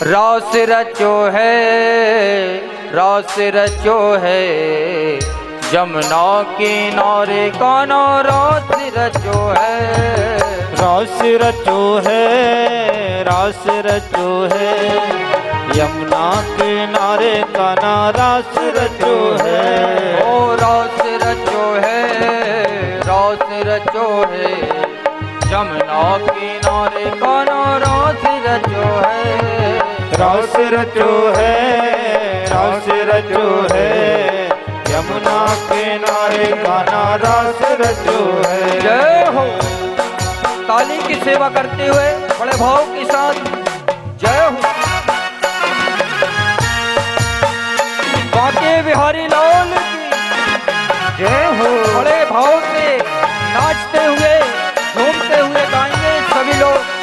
रास रचो है, रास रचो है, जमुना किनारे कान्हा रास रचो है। रास रचो है, रास रचो है, यमुना किनारे कान्हा रास रचो है। ओ रास रचो है, रास रचो है, जमुना किनारे कान्हा रास रचो है। रास रचो है, रास रचो है, यमुना किनारे कान्हा रास रचो है। जय हो। ताली की सेवा करते हुए बड़े भाव के साथ जय हो। बांके बिहारी लाल की जय हो। बड़े भाव से नाचते हुए झूमते हुए गाएंगे सभी लोग।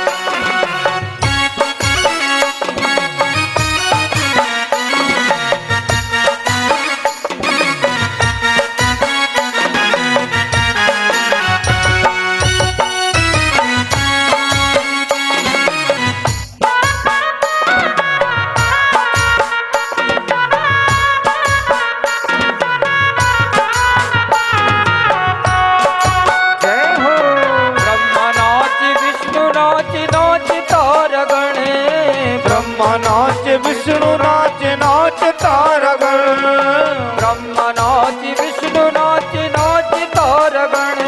नाच विष्णु नाच नाच तारगण। ब्रह्मा नाच विष्णु नाच नाच तारगण।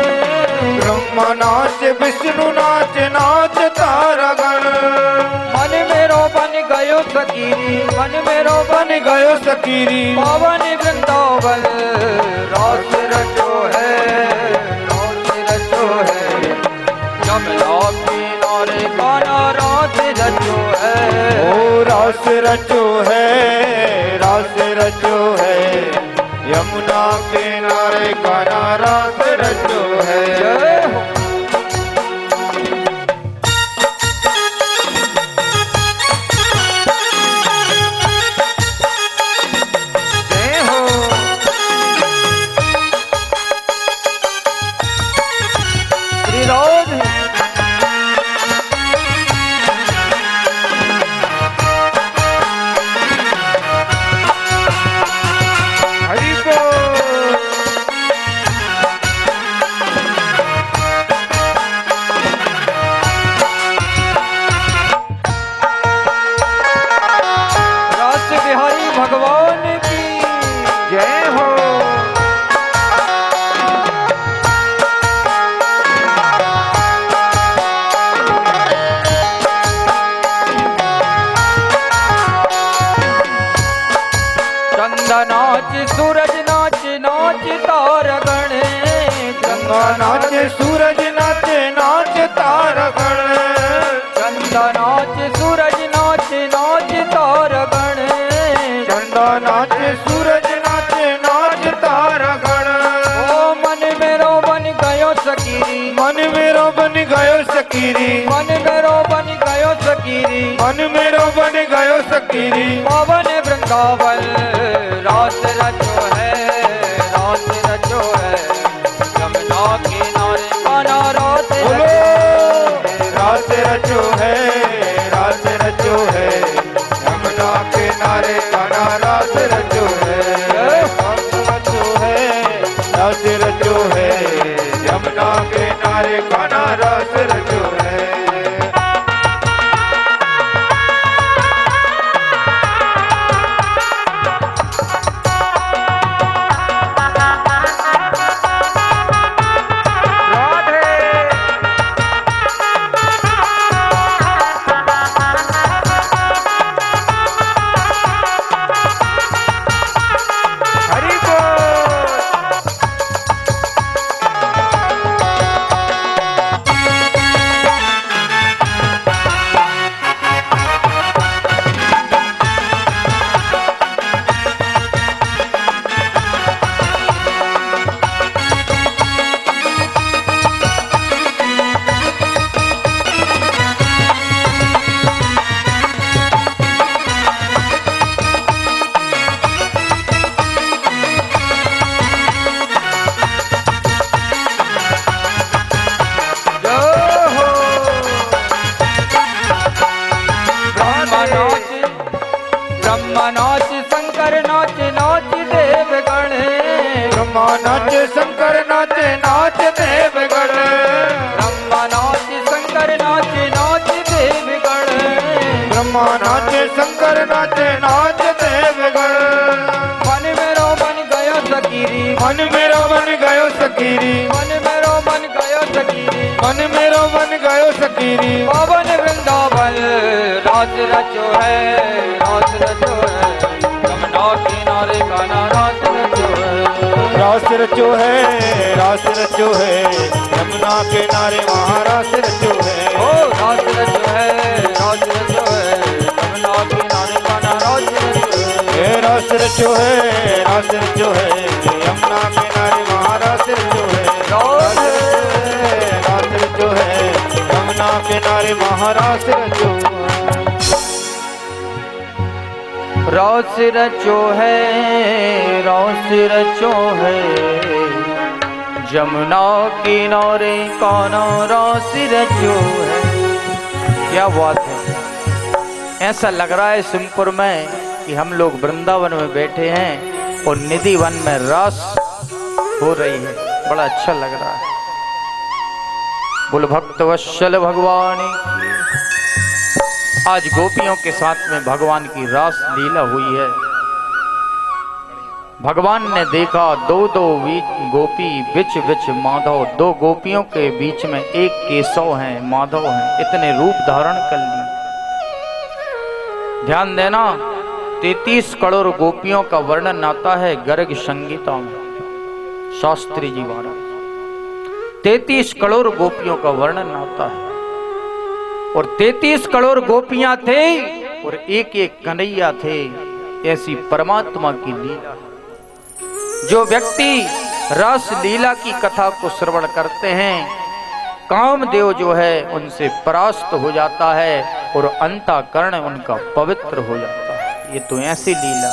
ब्रह्मा नाच विष्णु नाच नाच तारगण। मन मेरो बन गयो सकीरी, मन मेरो बन गयो सकीरी, पावन वृंदावन रास रचो है, रास रचो है, यमुना किनारे कान्हा रास रचो है। ओ रास रचो है, रास रचो है, यमुना किनारे कान्हा रास रचो है। जय हो। जय हो। त्रिलोक हरि बोल। रास बिहारी भगवान की जय हो। चंदा नाच सूरज नाच नाच तारगण। गंगा नाच सूरज नाच नाच तारगण। चंदा नाच सूरज नाच नाच तारगण। चंदा नाच सूरज नाच नाच तारगण। ओ मन मेरो बन गयो सकीरी, मन मेरो बन गयो सकीरी, मन मेरो बन गयो सकीरी, मन मेरो बन गयो सकीरी, पावन वृंदावन रास रचो है, रास रचो है, यमुना किनारे कान्हा रास बोलो। रचो। रास रचो है, रास रचो है, यमुना किनारे कान्हा रास रचो है। रास रचो है, रास रचो है, यमुना किनारे कान्हा रास रचो है। शंकर नाचे नाच देवगढ़। ब्रह्मा नाचे शंकर नाचे नाच देवगढ़। ब्रह्मा नाचे शंकर नाचे नाच देवगढ़। मन मेरो बन गयो सकीरी। मन मेरो बन गयो सकीरी। मन मेरो बन गयो सकीरी। मन मेरो बन गयो सकीरी। पावन वृंदावन राज रचो है, राज रचो है, यमुना किनारे कान्हा राज रचो है। रास रचो है, रास रचो है, यमुना किनारे महारास रचो है। ओ राज रचो है, राज रचो है, यमुना किनारे कान्हा राज रचो है। रास रचो है, रास रचो है, यमुना किनारे महारास रचो है। रास रचो है, यमुना किनारे महारास रचो है। रास रचो है, रास रचो है, यमुना किनारे कान्हा रास रचो है। क्या बात है, ऐसा लग रहा है सिंहपुर में कि हम लोग वृंदावन में बैठे हैं और निधि वन में रास हो रही है। बड़ा अच्छा लग रहा है। बोल भक्त वत्सल भगवान की। आज गोपियों के साथ में भगवान की रास लीला हुई है। भगवान ने देखा दो दो गोपी बिच बिच माधव, दो गोपियों के बीच में एक केशव है, माधव है, इतने रूप धारण कर लिए। ध्यान देना, 33 करोड़ गोपियों का वर्णन आता है गर्ग संगीता में। शास्त्री जी महाराज 33 करोड़ गोपियों का वर्णन आता है और 33 करोड़ गोपियां थे और एक एक कन्हैया थे। ऐसी परमात्मा की लीला। जो व्यक्ति रस लीला की कथा को श्रवण करते हैं, कामदेव जो है उनसे परास्त हो जाता है और अंतःकरण उनका पवित्र हो जाता है। ये तो ऐसी लीला।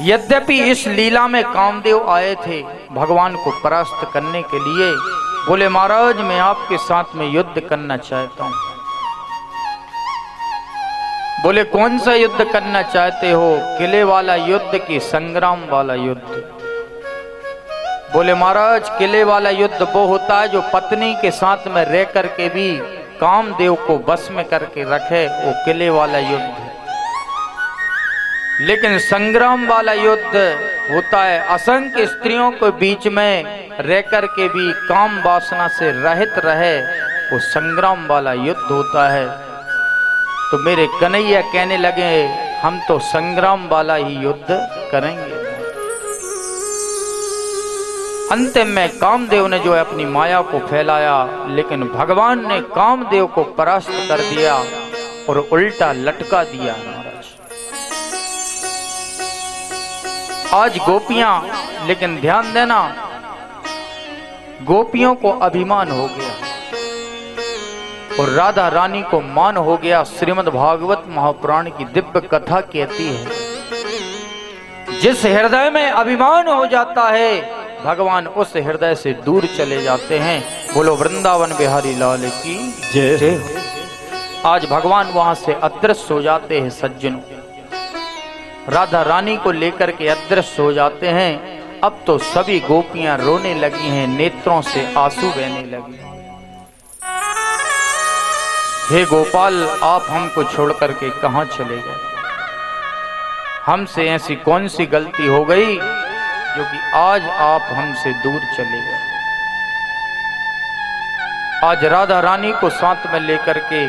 यद्यपि इस लीला में कामदेव आए थे भगवान को परास्त करने के लिए। बोले महाराज मैं आपके साथ में युद्ध करना चाहता हूं। बोले कौन सा युद्ध करना चाहते हो? किले वाला युद्ध की संग्राम वाला युद्ध? बोले महाराज किले वाला युद्ध वो होता है जो पत्नी के साथ में रह करके भी कामदेव को बस में करके रखे, वो किले वाला युद्ध। लेकिन संग्राम वाला युद्ध होता है असंख्य स्त्रियों के बीच में रह करके भी काम वासना से रहित रहे, वो संग्राम वाला युद्ध होता है। तो मेरे कन्हैया कहने लगे हम तो संग्राम वाला ही युद्ध करेंगे। अंतिम में कामदेव ने जो है अपनी माया को फैलाया, लेकिन भगवान ने कामदेव को परास्त कर दिया और उल्टा लटका दिया। आज गोपियां, लेकिन ध्यान देना, गोपियों को अभिमान हो गया और राधा रानी को मान हो गया। श्रीमद् भागवत महापुराण की दिव्य कथा कहती है जिस हृदय में अभिमान हो जाता है भगवान उस हृदय से दूर चले जाते हैं। बोलो वृंदावन बिहारी लाल की जय। आज भगवान वहां से अदृश्य हो जाते हैं सज्जनों। राधा रानी को लेकर के अदृश्य हो जाते हैं। अब तो सभी गोपियां रोने लगी हैं, नेत्रों से आंसू बहने लगे। हे गोपाल आप हमको छोड़ करके कहां चले गए? हमसे ऐसी कौन सी गलती हो गई जो कि आज आप हमसे दूर चले गए? आज राधा रानी को साथ में लेकर के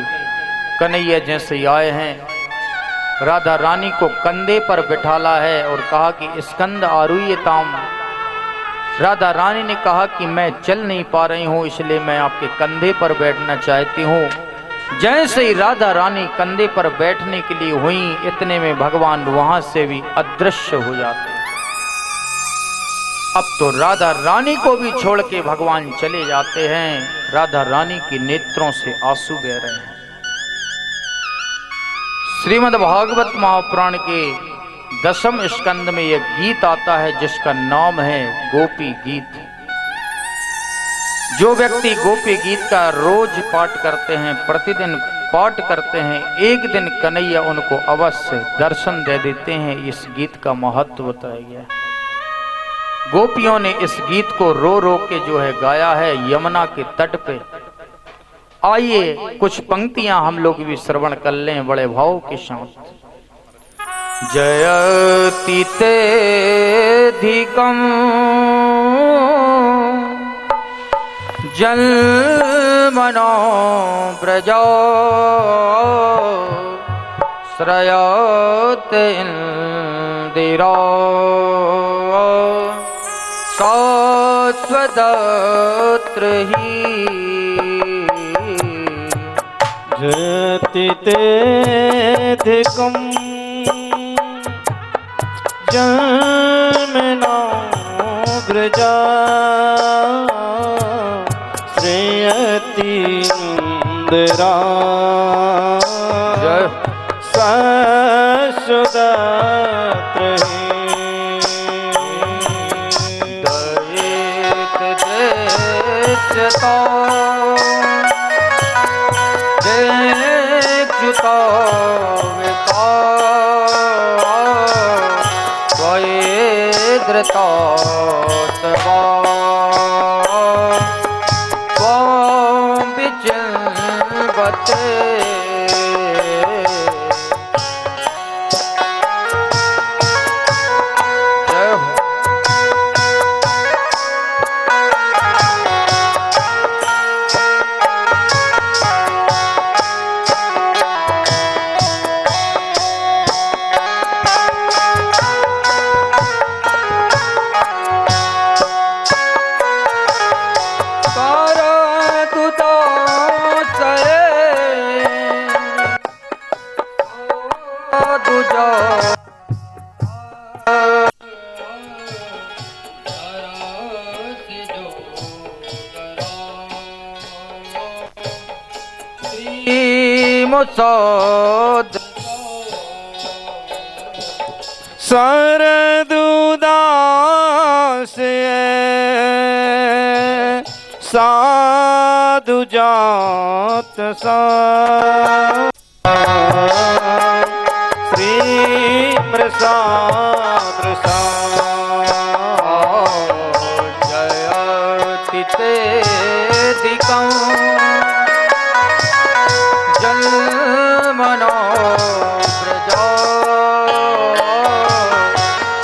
कन्हैया जैसे ही आए हैं, राधा रानी को कंधे पर बिठाला है और कहा कि स्कंद आरुह्यताम। राधा रानी ने कहा कि मैं चल नहीं पा रही हूं, इसलिए मैं आपके कंधे पर बैठना चाहती हूं। जैसे ही राधा रानी कंधे पर बैठने के लिए हुई, इतने में भगवान वहां से भी अदृश्य हो जाते। अब तो राधा रानी को भी छोड़ के भगवान चले जाते हैं। राधा रानी की नेत्रों से आंसू बह रहे हैं। श्रीमद् भागवत महापुराण के 10वें स्कंद में यह गीत आता है जिसका नाम है गोपी गीत। जो व्यक्ति गोपी गीत का रोज पाठ करते हैं, प्रतिदिन पाठ करते हैं, एक दिन कन्हैया उनको अवश्य दर्शन दे देते हैं। इस गीत का महत्व बताया गया। गोपियों ने इस गीत को रो रो के जो है गाया है यमुना के तट पे। आइए कुछ पंक्तियां हम लोग भी श्रवण कर लें बड़े भाव के साथ। जयति तेधिकम् जन्मनो व्रजो श्रयते इंदिरो शाश्वतत्र हि जयति तेधिकम् जन्मनो व्रजा श्रेयति इंदिरा शाश्वतत्र हि दयित देशतो देखजुतो त्वयेद्रतो तवा त्वं विचिन्वते जय हो। सरदुदास साधु जात श्री प्रसाद जयति तेधिकम् जन्मनो व्रजो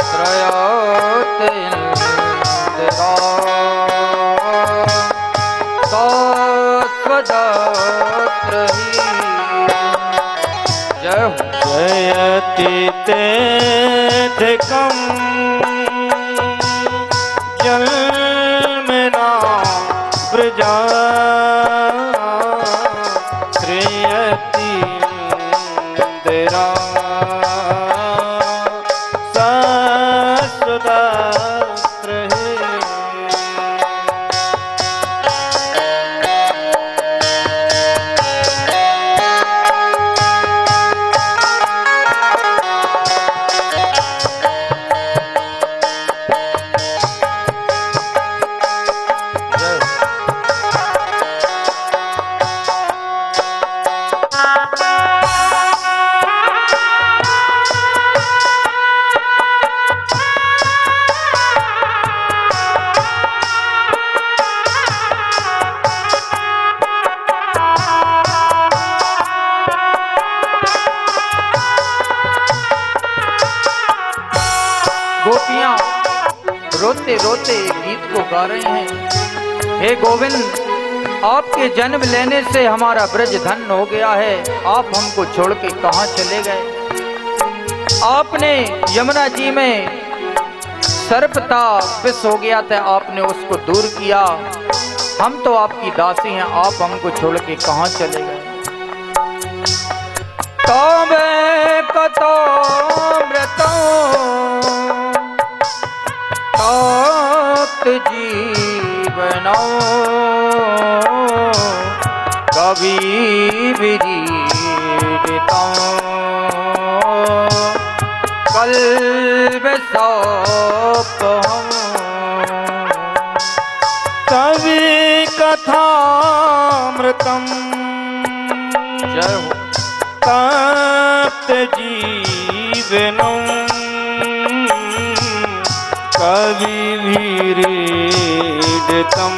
श्रयते इंदिरो शाश्वतत्र हि जय हो। जयति तेधिकम् जन्मना व्रजा श्रेयति इंदिरा शाश्वतत्र हि गोपियां रोते रोते गीत को गा रही हैं। हे गोविंद, आपके जन्म लेने से हमारा ब्रज धन्य हो गया है। आप हमको छोड़ के कहाँ चले गए? आपने यमुना जी में सर्प था, विष हो गया था, आपने उसको दूर किया। हम तो आपकी दासी हैं, आप हमको छोड़ के कहाँ चले गए? तोबे कतो मृतो तप्त जीवनो कभी विजीवितं कल्पसोपहम् कवि कथामृतम् जय हो। तप्त जीवनम् कवि अमृतम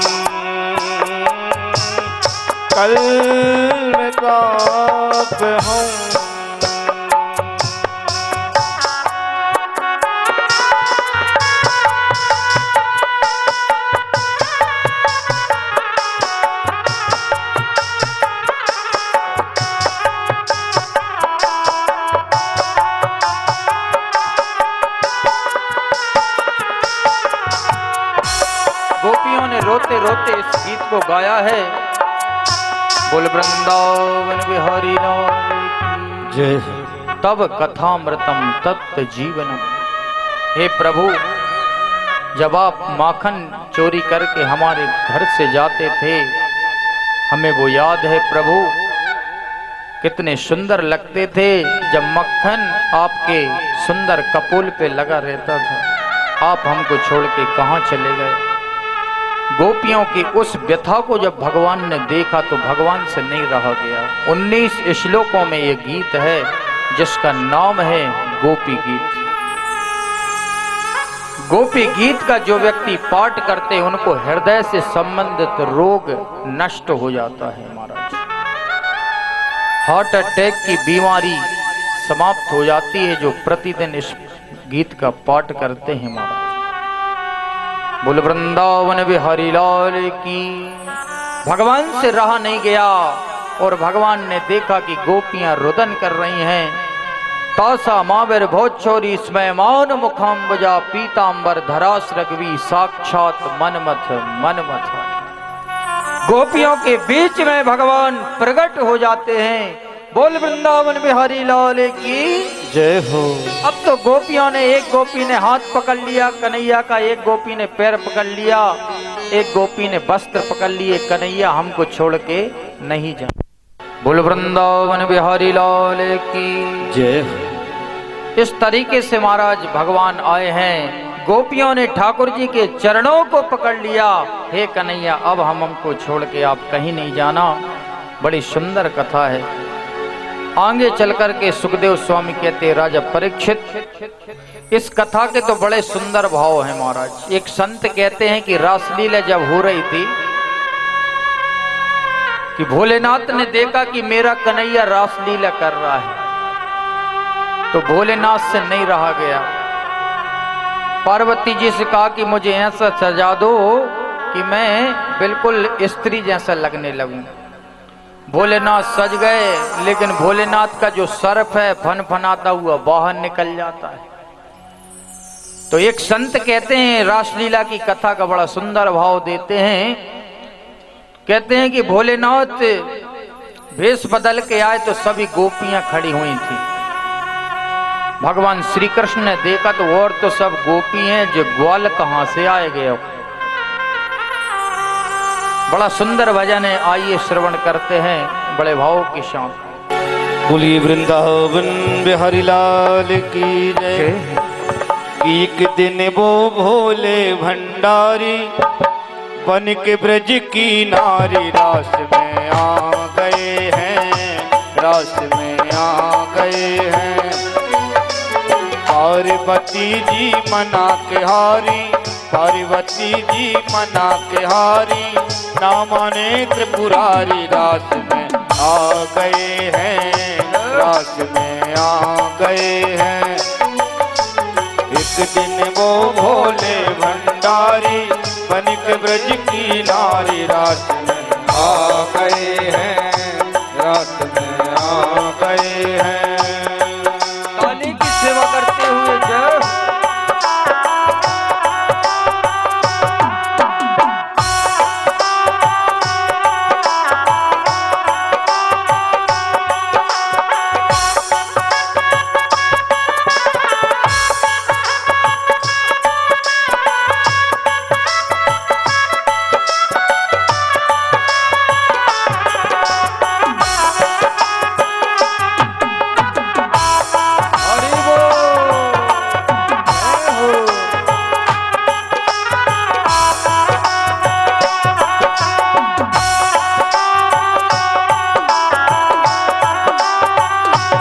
कल में काप हूँ। गोपियों ने रोते रोते इस गीत को गाया है। बोल वृंदावन बिहारी लाल की जय। तब कथामृतम तत्त जीवनम। हे प्रभु, जब आप माखन चोरी करके हमारे घर से जाते थे, हमें वो याद है प्रभु, कितने सुंदर लगते थे जब मक्खन आपके सुंदर कपोल पे लगा रहता था। आप हमको छोड़ के कहाँ चले गए। गोपियों की उस व्यथा को जब भगवान ने देखा तो भगवान से नहीं रहा गया। 19 श्लोकों में ये गीत है जिसका नाम है गोपी गीत। गोपी गीत का जो व्यक्ति पाठ करते उनको हृदय से संबंधित रोग नष्ट हो जाता है महाराज। हार्ट अटैक की बीमारी समाप्त हो जाती है जो प्रतिदिन इस गीत का पाठ करते हैं महाराज। बोल वृंदावन बिहारी लाल की। भगवान से रहा नहीं गया और भगवान ने देखा कि गोपियां रुदन कर रही हैं। तासा मावर भोजोरी स्मय मान मुखाम बजा पीतांबर धरास रघवी साक्षात मनमथ मनमथ। गोपियों के बीच में भगवान प्रकट हो जाते हैं। बोल वृंदावन बिहारी लाल की जय हो। अब तो गोपियों ने, एक गोपी ने हाथ पकड़ लिया कन्हैया का, एक गोपी ने पैर पकड़ लिया, एक गोपी ने वस्त्र पकड़ लिए। कन्हैया हमको छोड़ के नहीं जा। बोल वृंदावन बिहारी लाल की जय हो। इस तरीके से महाराज भगवान आए हैं। गोपियों ने ठाकुर जी के चरणों को पकड़ लिया। हे कन्हैया, अब हमको छोड़ के आप कहीं नहीं जाना। बड़ी सुंदर कथा है। आगे चल कर के सुखदेव स्वामी कहते, राजा परीक्षित, इस कथा के तो बड़े सुंदर भाव हैं महाराज। एक संत कहते हैं कि रासलीला जब हो रही थी कि भोलेनाथ ने देखा कि मेरा कन्हैया रासलीला कर रहा है, तो भोलेनाथ से नहीं रहा गया। पार्वती जी से कहा कि मुझे ऐसा सजा दो कि मैं बिल्कुल स्त्री जैसा लगने लगूं। भोलेनाथ सज गए, लेकिन भोलेनाथ का जो सर्प है फनफनाता हुआ बाहर निकल जाता है। तो एक संत कहते हैं, रासलीला की कथा का बड़ा सुंदर भाव देते हैं। कहते हैं कि भोलेनाथ भेष बदल के आए तो सभी गोपियां खड़ी हुई थी। भगवान श्री कृष्ण ने देखा तो और तो सब गोपी हैं, जो ग्वाल कहां से आए गए। बड़ा सुंदर भजन है, आइए श्रवण करते हैं बड़े भाव के साथ। बोलिए वृंदावन बिहारी लाल की जय। एक दिन वो भोले भंडारी बन के ब्रज की नारी रास में आ गए हैं, रास में आ गए हैं। पार्वती जी मना के हारी, पार्वती जी मना के हारी, ना माने त्रिपुरारी रास में आ गए हैं, रास में आ गए हैं। एक दिन वो भोले भंडारी बनिक ब्रज की नारी रास में आ गए हैं, रास में आ गए हैं। काली की सेवा करते हुए जय।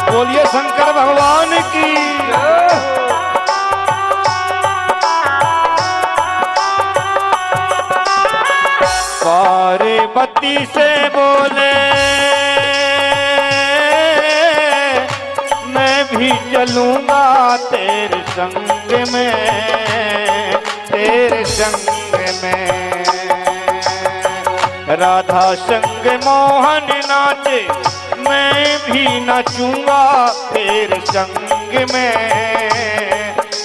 बोलिए शंकर भगवान की। हंसी से बोले मैं भी चलूंगा तेरे संग में, तेरे संग में। राधा संग मोहन नाचे मैं भी नाचूंगा तेरे संग में,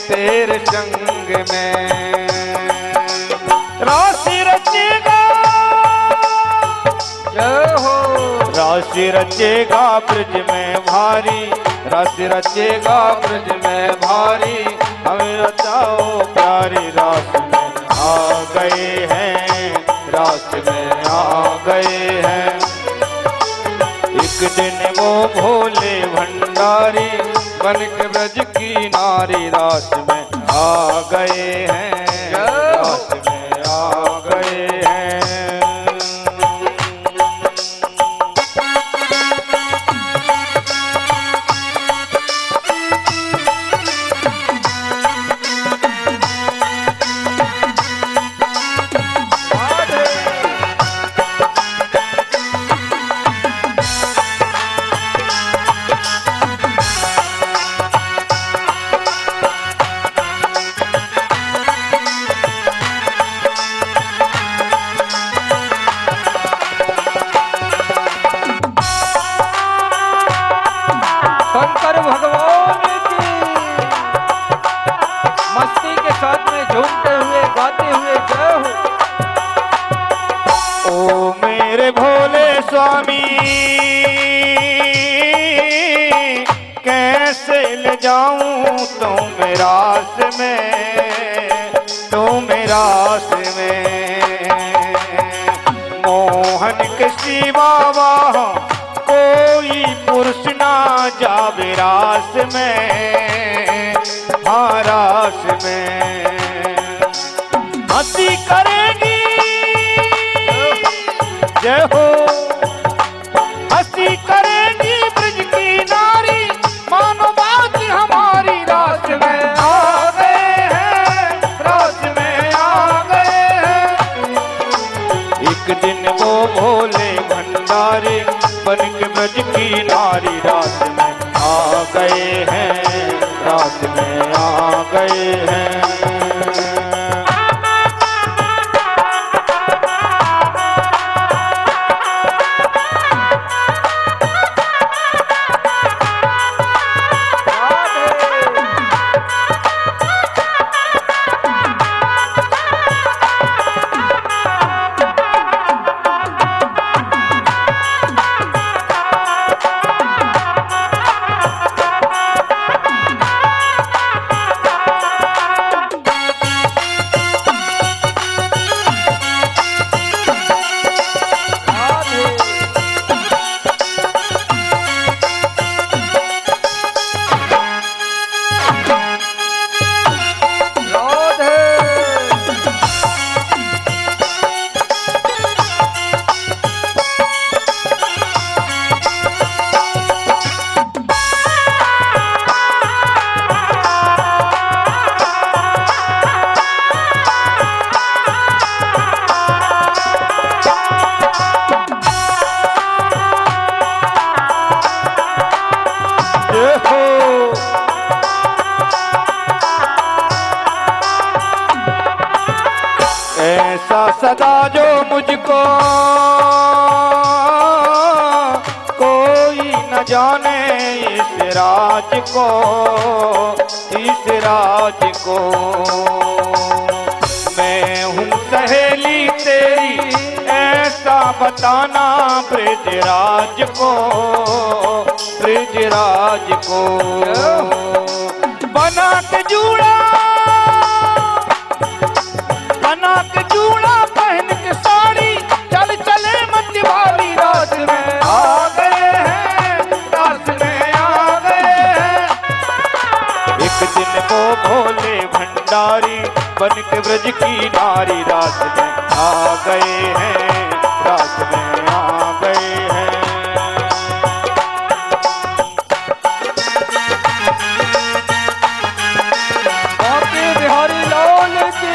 तेरे संग में। राशि रचेगा जय हो, राशि रचेगा ब्रज में भारी, राशि रचेगा ब्रज में भारी। हमें रचाओ प्यारी रास में आ गए हैं, रास में आ गए हैं। एक दिन वो भोले भंडारी बन के ब्रज की नारी रास में आ गए हैं, रास में आ गए हैं। शंकर भगवान की मस्ती के साथ में झूमते हुए गाते हुए जय हो। ओ मेरे भोले स्वामी कैसे ले जाऊं तुम्हें रास में, तुम्हें रास में। मोहन के सिवा वहाँ कोई पुरुष ना जावे रास में, हाँ रास में। हंसी करेगी जय हो, हंसी करेगी ब्रज की नारी, मानो बात हमारी रास में आ गए हैं, रास में आ गए हैं। एक दिन वो भोले भंडारी बन के ब्रज की नारी रास में आ गए हैं, रास में आ गए हैं। ऐसा सदा जो मुझको कोई न जाने इस राज को, इस राज को। मैं हूँ सहेली तेरी ऐसा बताना ब्रजराज को, ब्रजराज को। बना के जूड़ा, बना के जूड़ा पहन के साड़ी, चल चले मत वाली रात में आ गए हैं, रात में आ गए हैं। एक दिन वो भोले भंडारी बन के ब्रज की नारी रात में आ गए हैं, रात में आ गए हैं। बांके बिहारी लाल की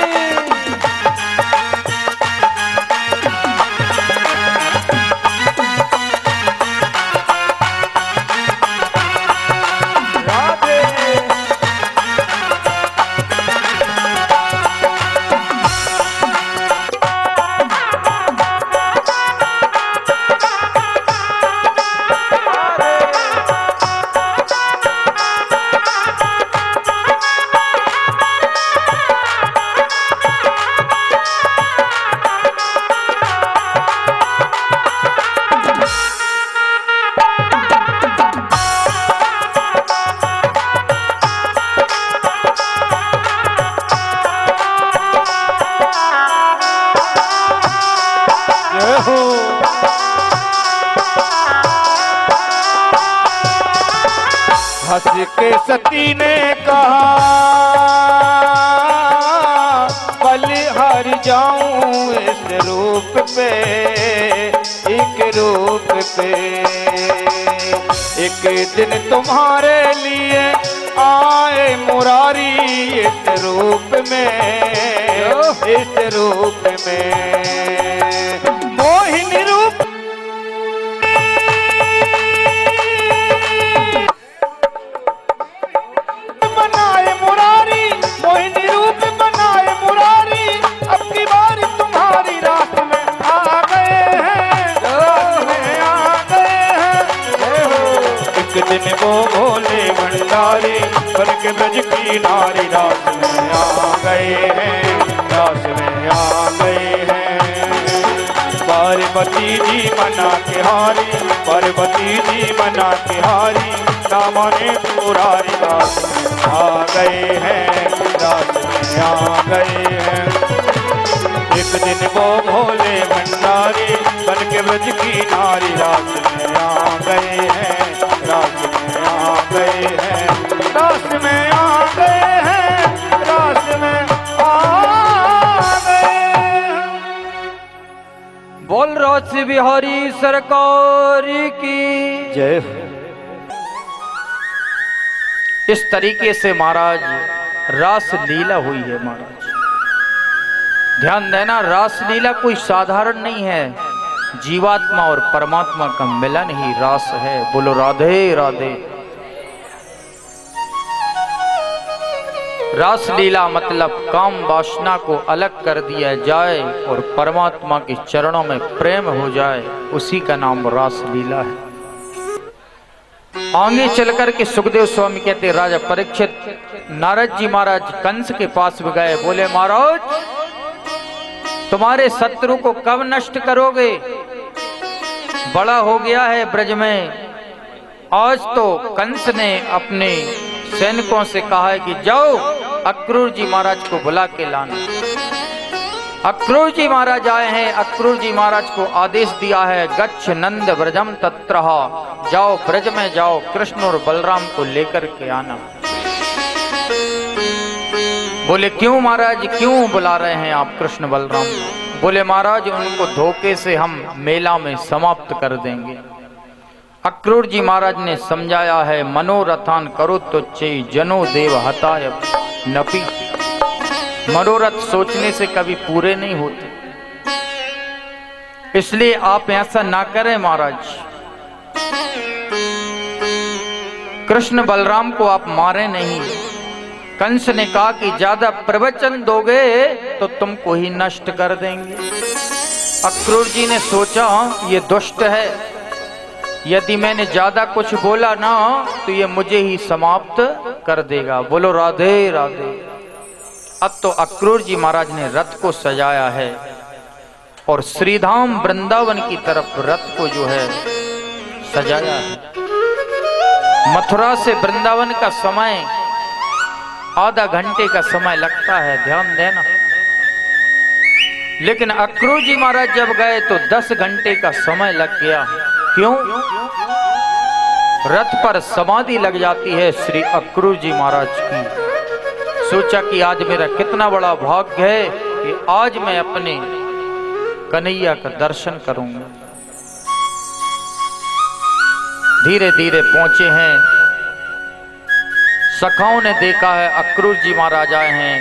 के सती ने कहा बलिहार जाऊं इस रूप पे, एक रूप पे। एक दिन तुम्हारे लिए आए मुरारी इस रूप में, इस रूप में। मोहिनी रूप बनाए मुरारी, मोहिनी रूप बनाए मुरारी। अब की बार तुम्हारी रात में आ गए हैं, रात में आ गए हैं। एक दिन वो भोले भंडारी बन के ब्रज की नारी रात में आ गए हैं, रात में आ गए हैं। पार्वती जी मना के हारी, पार्वती जी मना के हारी, ना माने पुरारी रात में आ गए हैं, रात में आ गए हैं। एक दिन वो भोले भंडारी बन के ब्रज की नारी रात में आ गए हैं, रात में आ गए हैं, रात में आ गए हैं, रात में आ गए हैं। बोल राज बिहारी सरकार की जय। इस तरीके से महाराज रास लीला हुई है। महाराज ध्यान देना, रास लीला कोई साधारण नहीं है, जीवात्मा और परमात्मा का मिलन ही रास है। बोलो राधे राधे। रास लीला मतलब काम वासना को अलग कर दिया जाए और परमात्मा के चरणों में प्रेम हो जाए, उसी का नाम रास लीला है। आगे चलकर के सुखदेव स्वामी कहते, राजा परीक्षित नारद जी महाराज कंस के पास भी गए। बोले महाराज तुम्हारे शत्रु को कब नष्ट करोगे? बड़ा हो गया है ब्रज में। आज तो कंस ने अपने सैनिकों से कहा है कि जाओ अक्रूर जी महाराज को बुला के लाना। अक्रूर जी महाराज आए हैं। अक्रूर जी महाराज को आदेश दिया है, गच्छ नंद ब्रजम तत्रह, जाओ ब्रज में जाओ, कृष्ण और बलराम को लेकर के आना। बोले क्यों महाराज, क्यों बुला रहे हैं आप कृष्ण बलराम? बोले महाराज उनको धोखे से हम मेला में समाप्त कर देंगे। अक्रूर जी महाराज ने समझाया है, मनोरथान करो तो चे जनो देव हताय नपी। मनोरथ सोचने से कभी पूरे नहीं होते, इसलिए आप ऐसा ना करें महाराज। कृष्ण बलराम को आप मारे नहीं। कंस ने कहा कि ज्यादा प्रवचन दोगे तो तुमको ही नष्ट कर देंगे। अक्रूर जी ने सोचा ये दुष्ट है, यदि मैंने ज्यादा कुछ बोला ना तो ये मुझे ही समाप्त कर देगा। बोलो राधे राधे। अब तो अक्रूर जी महाराज ने रथ को सजाया है और श्रीधाम वृंदावन की तरफ रथ को जो है सजाया है। मथुरा से वृंदावन का समय आधा घंटे का समय लगता है, ध्यान देना। लेकिन अक्रूर जी महाराज जब गए तो 10 घंटे का समय लग गया। क्यों? रथ पर समाधि लग जाती है श्री अक्रूर जी महाराज की। सोचा कि आज मेरा कितना बड़ा भाग्य है कि आज मैं अपने कन्हैया का दर्शन करूंगा। धीरे धीरे पहुंचे हैं। सखाओं ने देखा है अक्रूर जी महाराज आए हैं।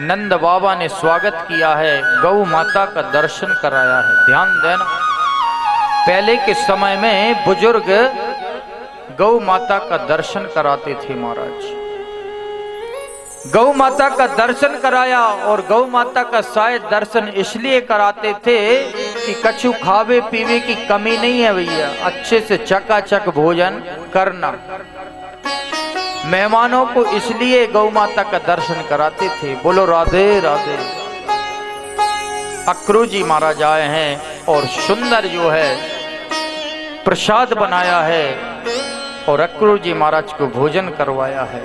नंद बाबा ने स्वागत किया है, गौ माता का दर्शन कराया है। ध्यान देना, पहले के समय में बुजुर्ग गौ माता का दर्शन कराते थे महाराज। गौ माता का दर्शन कराया और गौ माता का शायद दर्शन इसलिए कराते थे कि कछु खावे पीवे की कमी नहीं है भैया, अच्छे से चकाचक भोजन करना। मेहमानों को इसलिए गौ माता का दर्शन कराते थे। बोलो राधे राधे। अक्रूर जी महाराज आए हैं और सुंदर जो है प्रसाद बनाया है और अक्रूर जी महाराज को भोजन करवाया है।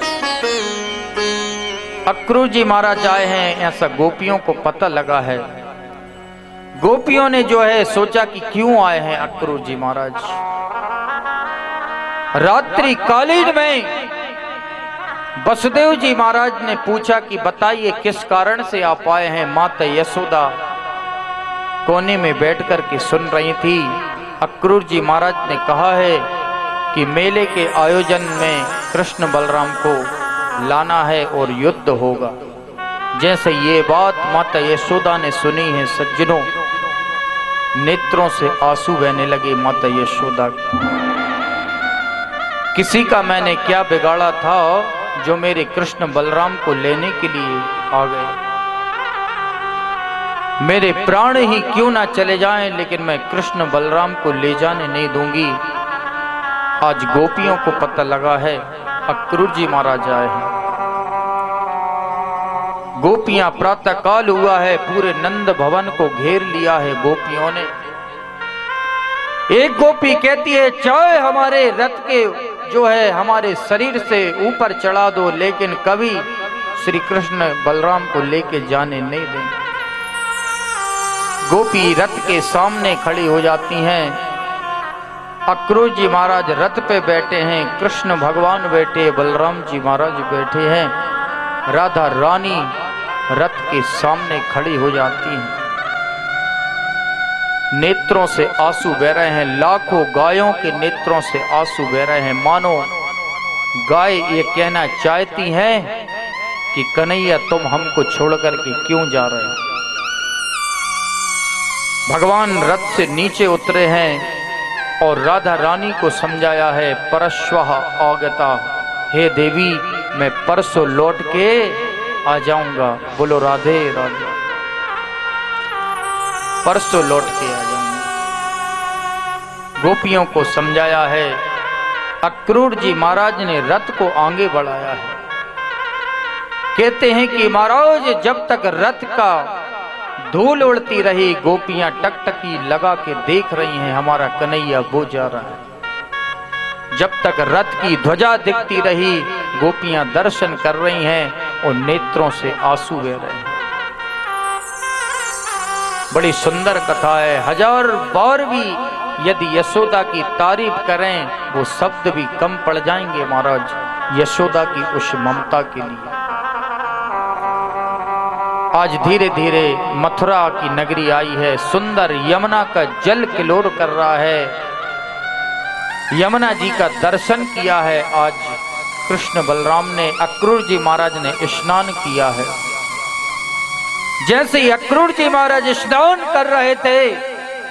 अक्रूर जी महाराज आए हैं, ऐसा गोपियों को पता लगा है। गोपियों ने जो है सोचा कि क्यों आए हैं अक्रूर जी महाराज। रात्रि कालीन में वसुदेव जी महाराज ने पूछा कि बताइए किस कारण से आप आए हैं। माता यशोदा कोने में बैठ कर के सुन रही थी। अक्रूर जी महाराज ने कहा है कि मेले के आयोजन में कृष्ण बलराम को लाना है और युद्ध होगा। जैसे ये बात माता यशोदा ने सुनी है सज्जनों, नेत्रों से आंसू बहने लगे माता यशोदा। किसी का मैंने क्या बिगाड़ा था जो मेरे कृष्ण बलराम को लेने के लिए आ गए। मेरे प्राण ही क्यों ना चले जाएं, लेकिन मैं कृष्ण बलराम को ले जाने नहीं दूंगी। आज गोपियों को पता लगा है अक्रूर जी महाराज आए हैं। गोपियां प्रातः काल हुआ है, पूरे नंद भवन को घेर लिया है गोपियों ने। एक गोपी कहती है चाहे हमारे रथ के जो है हमारे शरीर से ऊपर चढ़ा दो, लेकिन कभी श्री कृष्ण बलराम को लेके जाने नहीं देंगे। गोपी रथ के सामने खड़ी हो जाती हैं। अक्रूर जी महाराज रथ पे बैठे हैं, कृष्ण भगवान बैठे, बलराम जी महाराज बैठे हैं। राधा रानी रथ के सामने खड़ी हो जाती हैं। नेत्रों से आंसू बह रहे हैं, लाखों गायों के नेत्रों से आंसू बह रहे हैं। मानो गाय ये कहना चाहती हैं कि कन्हैया तुम हमको छोड़ करके क्यों जा रहे हो। भगवान रथ से नीचे उतरे हैं और राधा रानी को समझाया है परश्वः आगता, हे देवी मैं परसों लौट के आ जाऊंगा। बोलो राधे राधे, परसों लौट के आ जाऊंगा। गोपियों को समझाया है। अक्रूर जी महाराज ने रथ को आगे बढ़ाया है। कहते हैं कि महाराज जब तक रथ का धूल उड़ती रही, गोपियां टकटकी लगा के देख रही हैं हमारा कन्हैया वो जा रहा है। जब तक रथ की ध्वजा दिखती रही, गोपियां दर्शन कर रही हैं और नेत्रों से आंसू बह रहे हैं। बड़ी सुंदर कथा है। हजार बार भी यदि यशोदा की तारीफ करें वो शब्द भी कम पड़ जाएंगे महाराज यशोदा की उस ममता के लिए। आज धीरे धीरे मथुरा की नगरी आई है। सुंदर यमुना का जल किलोर कर रहा है। यमुना जी का दर्शन किया है। आज कृष्ण बलराम ने, अक्रूर जी महाराज ने स्नान किया है। जैसे ही अक्रूर जी महाराज स्नान कर रहे थे,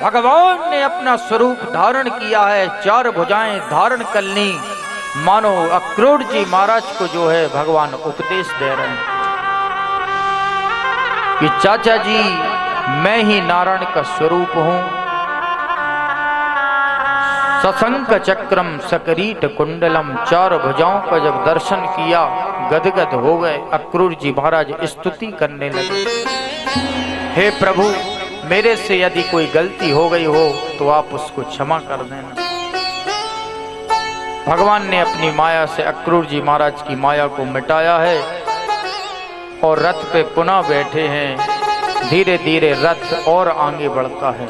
भगवान ने अपना स्वरूप धारण किया है। चार भुजाएं धारण कर ली, मानो अक्रूर जी महाराज को जो है भगवान उपदेश दे रहे हैं कि चाचा जी मैं ही नारायण का स्वरूप हूं। सशंक चक्रम सकरीट कुंडलम, चार भुजाओं का जब दर्शन किया गदगद हो गए। अक्रूर जी महाराज स्तुति करने लगे, हे प्रभु मेरे से यदि कोई गलती हो गई हो तो आप उसको क्षमा कर देना। भगवान ने अपनी माया से अक्रूर जी महाराज की माया को मिटाया है और रथ पे पुनः बैठे हैं। धीरे धीरे रथ और आगे बढ़ता है।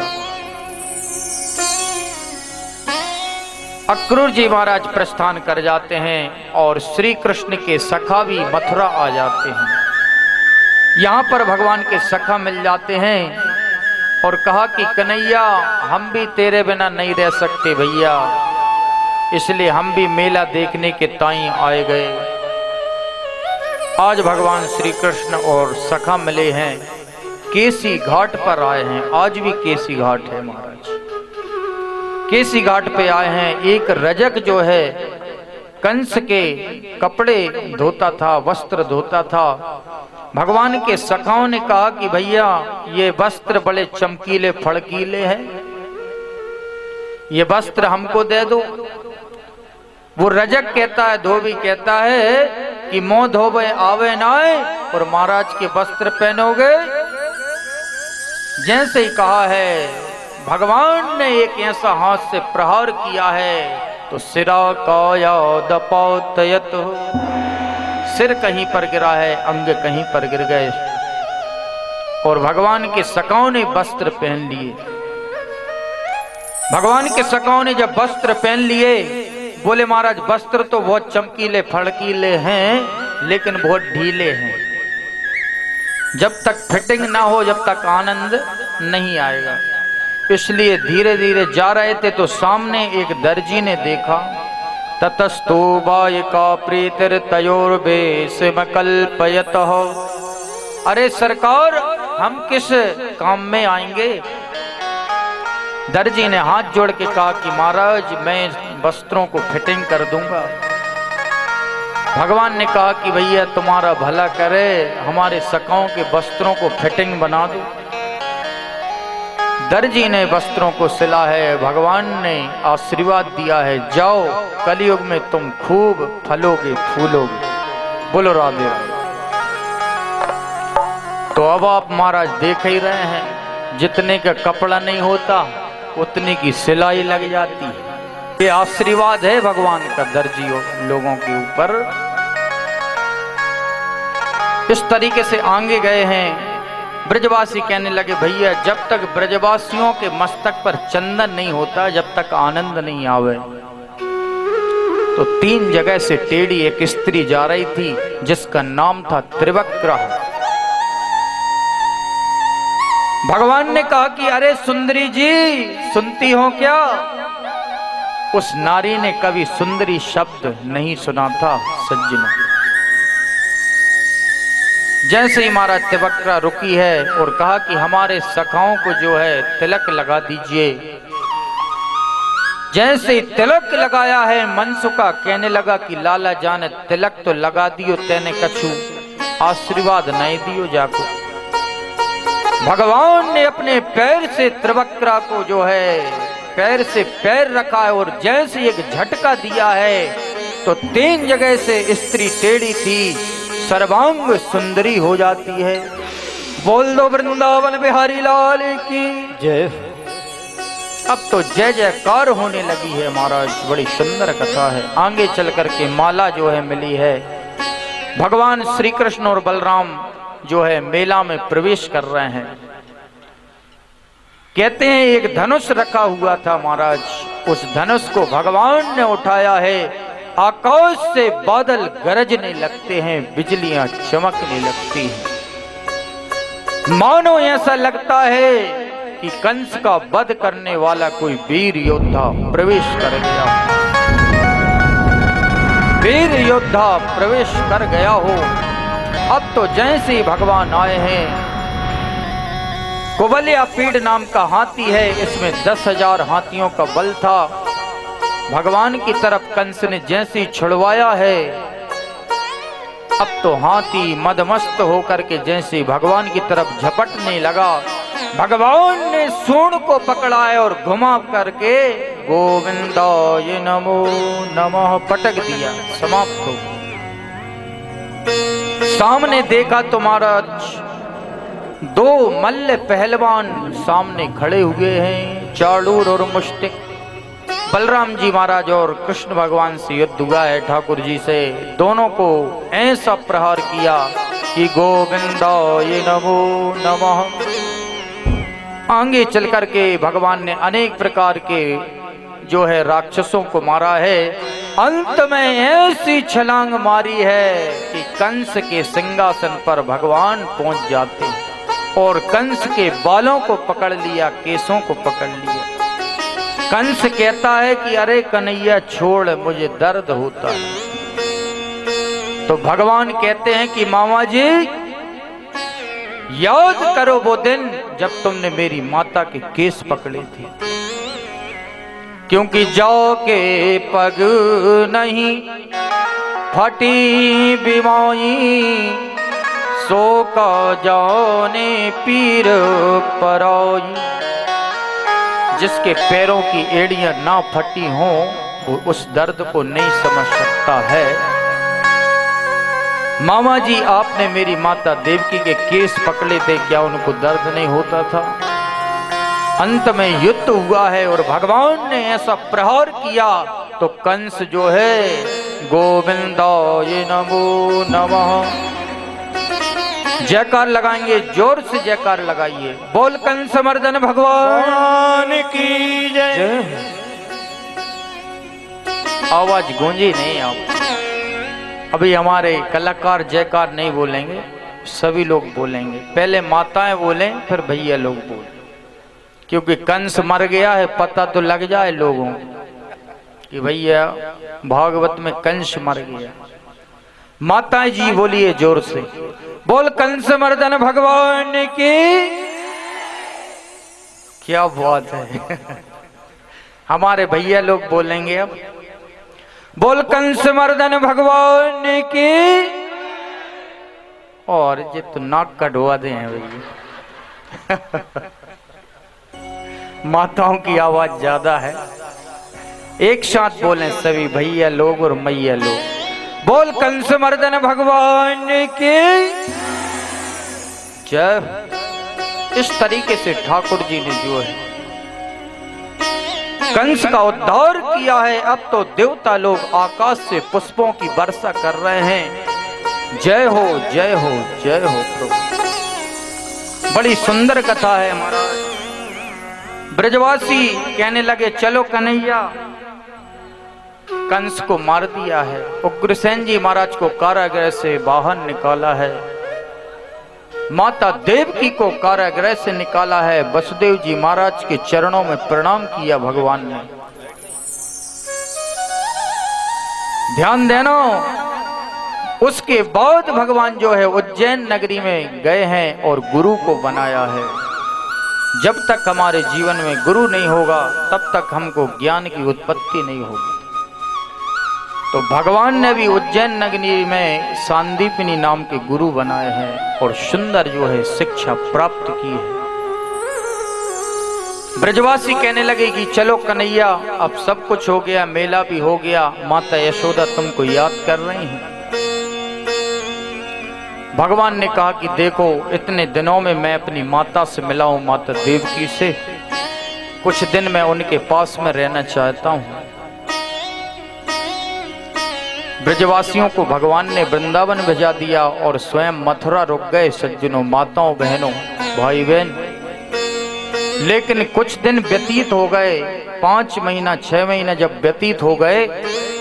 अक्रूर जी महाराज प्रस्थान कर जाते हैं और श्री कृष्ण के सखा भी मथुरा आ जाते हैं। यहाँ पर भगवान के सखा मिल जाते हैं और कहा कि कन्हैया हम भी तेरे बिना नहीं रह सकते भैया, इसलिए हम भी मेला देखने के ताई आए गए। आज भगवान श्री कृष्ण और सखा मिले हैं, केसी घाट पर आए हैं। आज भी केसी घाट है महाराज, केसी घाट पे आए हैं। एक रजक जो है कंस के कपड़े धोता था, वस्त्र धोता था। भगवान के सखाओं ने कहा कि भैया ये वस्त्र बड़े चमकीले फड़कीले हैं, ये वस्त्र हमको दे दो। वो रजक कहता है, धोबी कहता है कि मोह धोबे आवे ना आए और महाराज के वस्त्र पहनोगे। जैसे ही कहा है, भगवान ने एक ऐसा हाथ से प्रहार किया है तो सिरा काया दपातयत, सिर कहीं पर गिरा है, अंग कहीं पर गिर गए और भगवान के सखाओं ने वस्त्र पहन लिए। भगवान के सखाओं ने जब वस्त्र पहन लिए, बोले महाराज वस्त्र तो बहुत चमकीले फड़कीले हैं, लेकिन बहुत ढीले हैं। जब तक फिटिंग ना हो जब तक आनंद नहीं आएगा। इसलिए धीरे धीरे जा रहे थे तो सामने एक दर्जी ने देखा। ततस्तु बायिका प्रीतिर तयोर्वेशम कल्पयतः। अरे सरकार, हम किस काम में आएंगे? दर्जी ने हाथ जोड़ के कहा कि महाराज, मैं वस्त्रों को फिटिंग कर दूंगा। भगवान ने कहा कि भैया तुम्हारा भला करे, हमारे सखाओं के वस्त्रों को फिटिंग बना दो। दर्जी ने वस्त्रों को सिला है। भगवान ने आशीर्वाद दिया है, जाओ कलयुग में तुम खूब फलोगे फूलोगे। बोलो राधे राधे। तो अब आप महाराज देख ही रहे हैं, जितने का कपड़ा नहीं होता उतने की सिलाई लग जाती है। ये आशीर्वाद है भगवान का दर्जियों लोगों के ऊपर। इस तरीके से आगे गए हैं। ब्रजवासी कहने लगे, भैया जब तक ब्रजवासियों के मस्तक पर चंदन नहीं होता, जब तक आनंद नहीं आवे। तो 3 जगह से टेढ़ी एक स्त्री जा रही थी जिसका नाम था त्रिवक्रा। भगवान ने कहा कि अरे सुंदरी जी, सुनती हो क्या? उस नारी ने कभी सुंदरी शब्द नहीं सुना था सज्जनों। जैसे ही महाराज त्रिवक्रा रुकी है और कहा कि हमारे सखाओं को जो है तिलक लगा दीजिए। जैसे ही तिलक लगाया है, मनसुखा कहने लगा कि लाला जान तिलक तो लगा दियो, तेने कछु आशीर्वाद नहीं दियो जाको। भगवान ने अपने पैर से त्रिवक्रा को जो है पैर से पैर रखा है और जैसे एक झटका दिया है तो 3 जगह से स्त्री टेढ़ी थी सर्वांग सुंदरी हो जाती है। बोल दो वृंदावन बिहारी लाल की जय। अब तो जय जयकार होने लगी है महाराज। बड़ी सुंदर कथा है। आगे चल करके माला जो है मिली है। भगवान श्री कृष्ण और बलराम जो है मेला में प्रवेश कर रहे हैं। कहते हैं एक धनुष रखा हुआ था महाराज, उस धनुष को भगवान ने उठाया है। आकाश से बादल गरजने लगते हैं, बिजलियां चमकने लगती हैं। मानो ऐसा लगता है कि कंस का वध करने वाला कोई वीर योद्धा प्रवेश कर गया। वीर योद्धा प्रवेश कर गया हो। अब तो जैसे ही भगवान आए हैं, कुबलिया पीड़ नाम का हाथी है, इसमें 10,000 हाथियों का बल था। भगवान की तरफ कंस ने जैसे ही छुड़वाया है, अब तो हाथी मदमस्त होकर के जैसे भगवान की तरफ झपटने लगा। भगवान ने सूंड को पकड़ा है और घुमा करके गोविंदाय नमो नमः पटक दिया, समाप्त हो। सामने देखा तो महाराज 2 मल्ल पहलवान सामने खड़े हुए हैं, चाड़ूर और मुष्टिक। बलराम जी महाराज और कृष्ण भगवान से युद्ध हुआ है ठाकुर जी से। दोनों को ऐसा प्रहार किया कि गोविंदाय नमो नमः। आगे चल करके भगवान ने अनेक प्रकार के जो है राक्षसों को मारा है। अंत में ऐसी छलांग मारी है कि कंस के सिंहासन पर भगवान पहुंच जाते और कंस के बालों को पकड़ लिया, केसों को पकड़ लिया। कंस कहता है कि अरे कन्हैया छोड़, मुझे दर्द होता है। तो भगवान कहते हैं कि मामा जी याद करो वो दिन जब तुमने मेरी माता के केस पकड़े थे, क्योंकि जाओ के पग नहीं फटी बीमाई, सो का जाने पीर पराई। जिसके पैरों की एड़ियां ना फटी हों वो उस दर्द को नहीं समझ सकता है। मामा जी आपने मेरी माता देवकी के केस पकड़े थे, क्या उनको दर्द नहीं होता था? अंत में युद्ध हुआ है और भगवान ने ऐसा प्रहार किया तो कंस जो है गोविंदाय नमो नमः। जयकार लगाएंगे, जोर से जयकार लगाइए। बोल कंस मर्दन भगवान की जय। आवाज गूंजी नहीं आप। अभी हमारे कलाकार जयकार नहीं बोलेंगे, सभी लोग बोलेंगे। पहले माताएं बोलें, फिर भैया लोग बोलें, क्योंकि कंस मर गया है, पता तो लग जाए लोगों कि भैया भागवत में कंस मर गया। माताएं जी बोलिए जोर से, बोल कंस मर्दन भगवान की। क्या बात है। हमारे भैया लोग बोलेंगे अब, बोल कंस मर्दन भगवान की। और ये तो नाक कटवा दे हैं भैया। माताओं की आवाज ज्यादा है। एक साथ बोलें सभी भैया लोग और मैया लोग, बोल कंस मर्दन भगवान की जय। इस तरीके से ठाकुर जी ने जो है कंस का उद्धार किया है। अब तो देवता लोग आकाश से पुष्पों की वर्षा कर रहे हैं। जय हो जय हो जय हो प्रभु। बड़ी सुंदर कथा है महाराज। ब्रजवासी कहने लगे चलो कन्हैया, कंस को मार दिया है। उग्रसेन जी महाराज को कारागृह से बाहर निकाला है। माता देवकी को कारागृह से निकाला है। वसुदेव जी महाराज के चरणों में प्रणाम किया भगवान ने। ध्यान देना, उसके बाद भगवान जो है उज्जैन नगरी में गए हैं और गुरु को बनाया है। जब तक हमारे जीवन में गुरु नहीं होगा तब तक हमको ज्ञान की उत्पत्ति नहीं होगी। तो भगवान ने भी उज्जैन नगरी में सांदीपनी नाम के गुरु बनाए हैं और सुंदर जो है शिक्षा प्राप्त की है। ब्रजवासी कहने लगे कि चलो कन्हैया, अब सब कुछ हो गया, मेला भी हो गया, माता यशोदा तुमको याद कर रही हैं। भगवान ने कहा कि देखो, इतने दिनों में मैं अपनी माता से मिला हूं, माता देवकी से। कुछ दिन मैं उनके पास में रहना चाहता हूं। ब्रजवासियों को भगवान ने वृंदावन भेजा दिया और स्वयं मथुरा रुक गए। सज्जनों, माताओं, बहनों, भाई बहन, लेकिन कुछ दिन व्यतीत हो गए। 5 महीना 6 महीना जब व्यतीत हो गए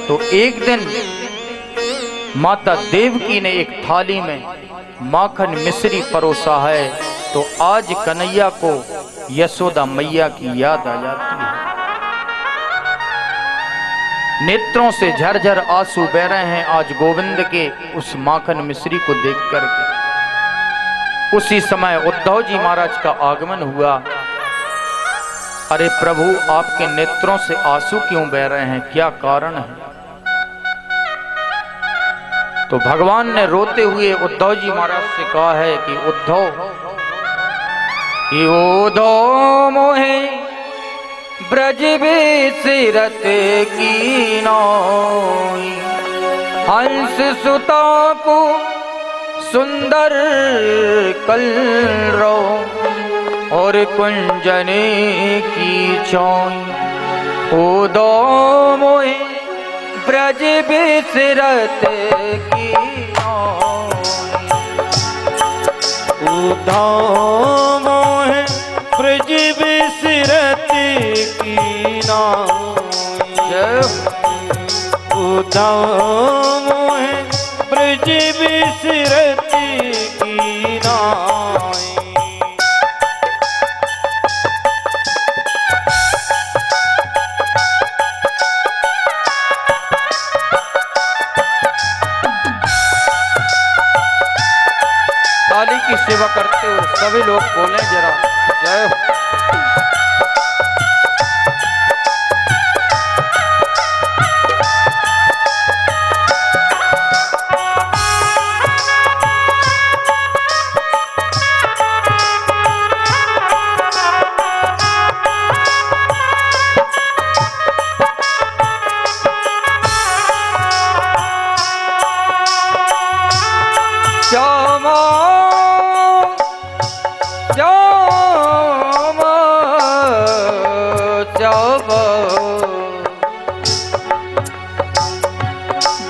तो एक दिन माता देवकी ने एक थाली में माखन मिश्री परोसा है। तो आज कन्हैया को यशोदा मैया की याद आ जाती है। नेत्रों से झरझर आंसू बह रहे हैं आज गोविंद के उस माखन मिश्री को देख करके। उसी समय उद्धव जी महाराज का आगमन हुआ। अरे प्रभु, आपके नेत्रों से आंसू क्यों बह रहे हैं, क्या कारण है? तो भगवान ने रोते हुए उद्धव जी महाराज से कहा है कि उद्धव मोहे ब्रज बिसरत कीनाई, हंस सुता को सुंदर कलरव और कुंजने की छाई। उद्धव मोहे ब्रज बिसरत कीनाई, उद्धव मोहे ब्रज बिसरत कीनाई। उद्धव मोहे ब्रज बिसरत कीनाई। थाली की सेवा करते हुए सभी लोग बोलें जरा जय हो।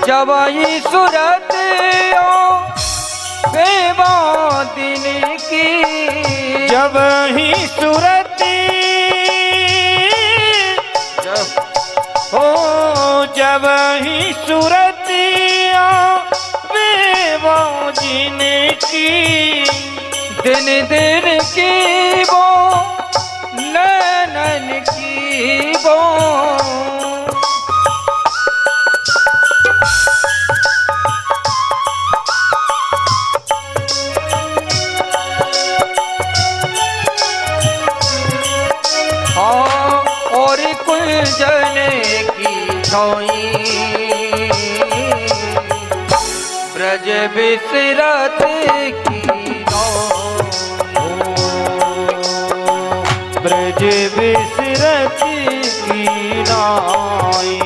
जब सूरत बेबादिन की, जब ही सूरत हो, जब ही सूरत दिन दिन की वो नैनन की वो हाँ और कुंजन की छोई ब्रज बिसरत की ब्रज बिसरत की नाई।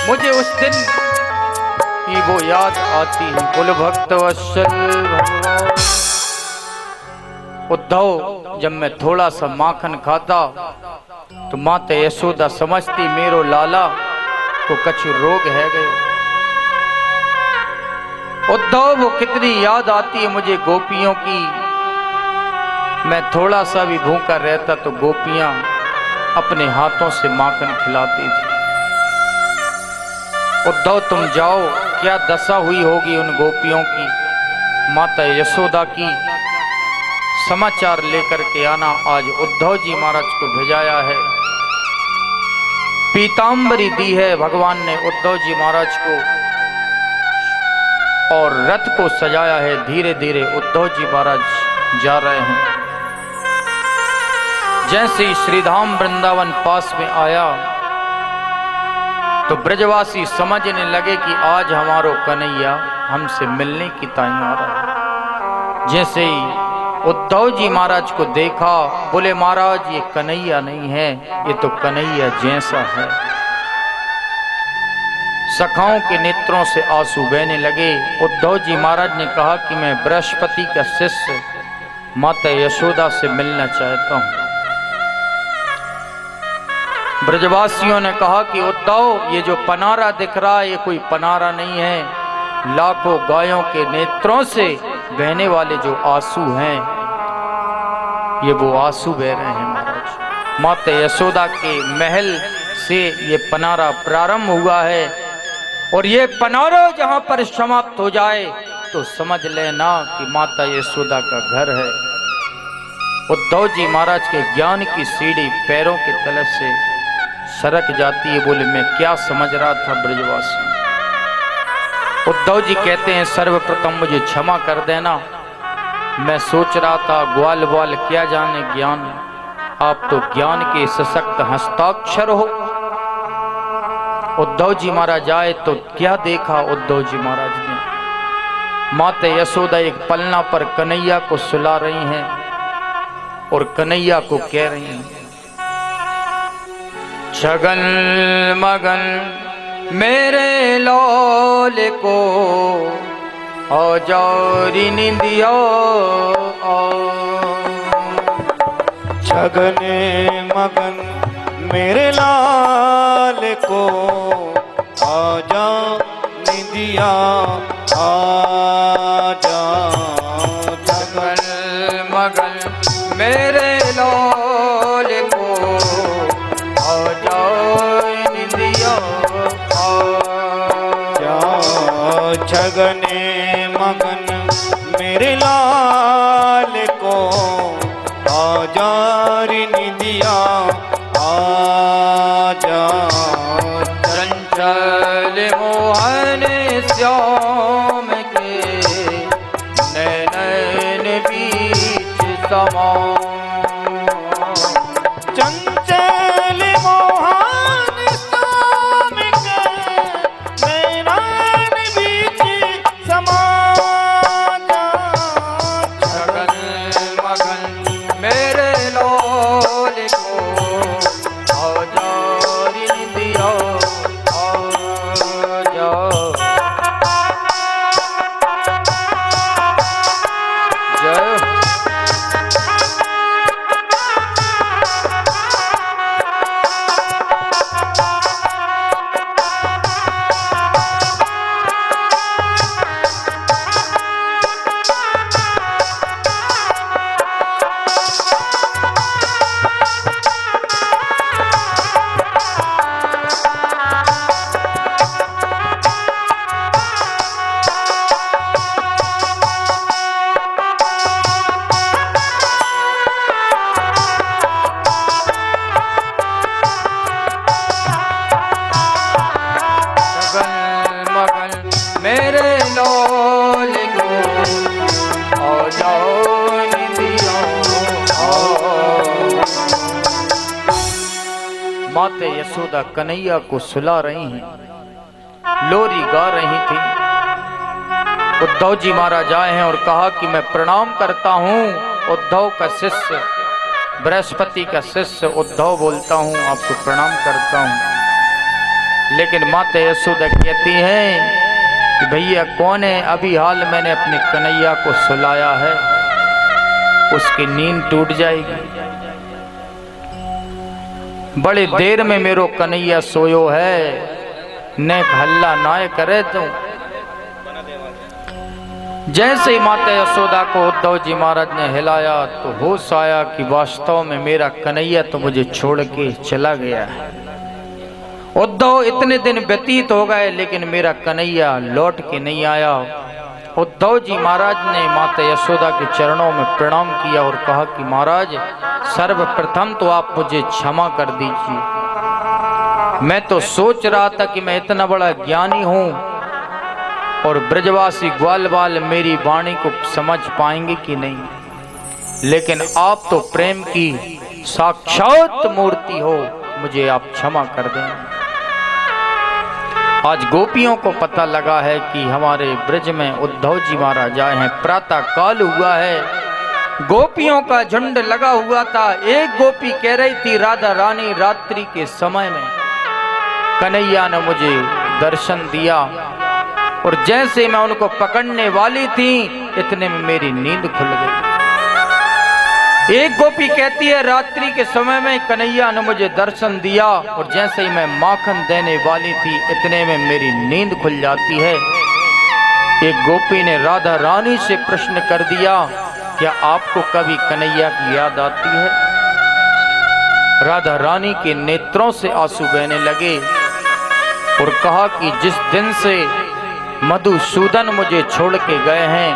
मुझे उस दिन की वो याद आती है। बोल भक्त वत्सल भगवान। उद्धव जब मैं थोड़ा सा माखन खाता तो माता यशोदा समझती मेरो लाला को कछु रोग है गए। उद्धव वो कितनी याद आती है मुझे गोपियों की। मैं थोड़ा सा भी भूखा रहता तो गोपियां अपने हाथों से माखन खिलाती थी। उद्धव तुम जाओ, क्या दशा हुई होगी उन गोपियों की। माता यशोदा की समाचार लेकर के आना। आज उद्धव जी महाराज को भेजाया है, पीतांबरी दी है भगवान ने उद्धव जी महाराज को और रथ को सजाया है। धीरे धीरे उद्धव जी महाराज जा रहे हैं। जैसे ही श्रीधाम वृंदावन पास में आया तो ब्रजवासी समझने लगे कि आज हमारो कन्हैया हमसे मिलने की ताई आ रहा है। जैसे ही उद्धव जी महाराज को देखा बोले महाराज ये कन्हैया नहीं है, ये तो कन्हैया जैसा है। सखाओं के नेत्रों से आंसू बहने लगे। उद्धव जी महाराज ने कहा कि मैं बृहस्पति का शिष्य माता यशोदा से मिलना चाहता हूं। ब्रजवासियों ने कहा कि उद्धव ये जो पनारा दिख रहा है ये कोई पनारा नहीं है, लाखों गायों के नेत्रों से बहने वाले जो आंसू हैं ये वो आंसू बह रहे हैं महाराज। माता यशोदा के महल से ये पनारा प्रारंभ हुआ है और ये पनारा जहां पर समाप्त हो जाए तो समझ लेना कि माता यशोदा का घर है। उद्धव जी महाराज के ज्ञान की सीढ़ी पैरों के तले से सरक जाती है। बोले मैं क्या समझ रहा था ब्रजवासी। उद्धव जी कहते हैं सर्वप्रथम मुझे क्षमा कर देना, मैं सोच रहा था ग्वाल बाल क्या जाने ज्ञान, आप तो ज्ञान के सशक्त हस्ताक्षर हो। उद्धव जी महाराज आए तो क्या देखा उद्धव जी महाराज ने, माता यशोदा एक पलना पर कन्हैया को सुला रही हैं और कन्हैया को कह रही हैं छगन मगन मेरे लाल को औजारी निंदिया। छगन मगन मेरे लाल को आजा निंदिया आजा। छगन मगन मेरे लाल को छगने मगन मेरे लाल को आजार निदिया आजा। चंचल मोहन श्याम के नैन बीच समा। चंचल मोहन श्याम के नैन बीच समा जा। गगन मगन मेरे लोल को आजारी दिया आजा। जय मेरे लोल को आजारी दिया माते यशोदा कन्हैया को सुला रही हैं, लोरी गा रही थी। उद्धव जी महाराज आए हैं और कहा कि मैं प्रणाम करता हूँ। उद्धव का शिष्य, बृहस्पति का शिष्य उद्धव बोलता हूँ, आपको प्रणाम करता हूँ। लेकिन माता यशोदा कहती हैं कि भैया कौन है? अभी हाल मैंने अपने कन्हैया को सुलाया है, उसकी नींद टूट जाएगी। बड़े देर में मेरो कन्हैया सोयो है, ने हल्ला नाय करे तो। जैसे ही माता यशोदा को उद्धव जी महाराज ने हिलाया तो होश आया कि वास्तव में मेरा कन्हैया तो मुझे छोड़ के चला गया है। उद्धव इतने दिन व्यतीत हो गए लेकिन मेरा कन्हैया लौट के नहीं आया। उद्धव जी महाराज ने माता यशोदा के चरणों में प्रणाम किया और कहा कि महाराज सर्वप्रथम तो आप मुझे क्षमा कर दीजिए। मैं तो सोच रहा था कि मैं इतना बड़ा ज्ञानी हूँ और ब्रजवासी ग्वाल बाल मेरी वाणी को समझ पाएंगे कि नहीं, लेकिन आप तो प्रेम की साक्षात मूर्ति हो, मुझे आप क्षमा कर दें। आज गोपियों को पता लगा है कि हमारे ब्रज में उद्धव जी महाराज आए हैं। प्रातः काल हुआ है, गोपियों का झुंड लगा हुआ था। एक गोपी कह रही थी, राधा रानी रात्रि के समय में कन्हैया ने मुझे दर्शन दिया, और जैसे मैं उनको पकड़ने वाली थी इतने में मेरी नींद खुल गई। एक गोपी कहती है, रात्रि के समय में कन्हैया ने मुझे दर्शन दिया और जैसे ही मैं माखन देने वाली थी इतने में मेरी नींद खुल जाती है। एक गोपी ने राधा रानी से प्रश्न कर दिया, क्या आपको कभी कन्हैया की याद आती है? राधा रानी के नेत्रों से आंसू बहने लगे और कहा कि जिस दिन से मधुसूदन मुझे छोड़ के गए हैं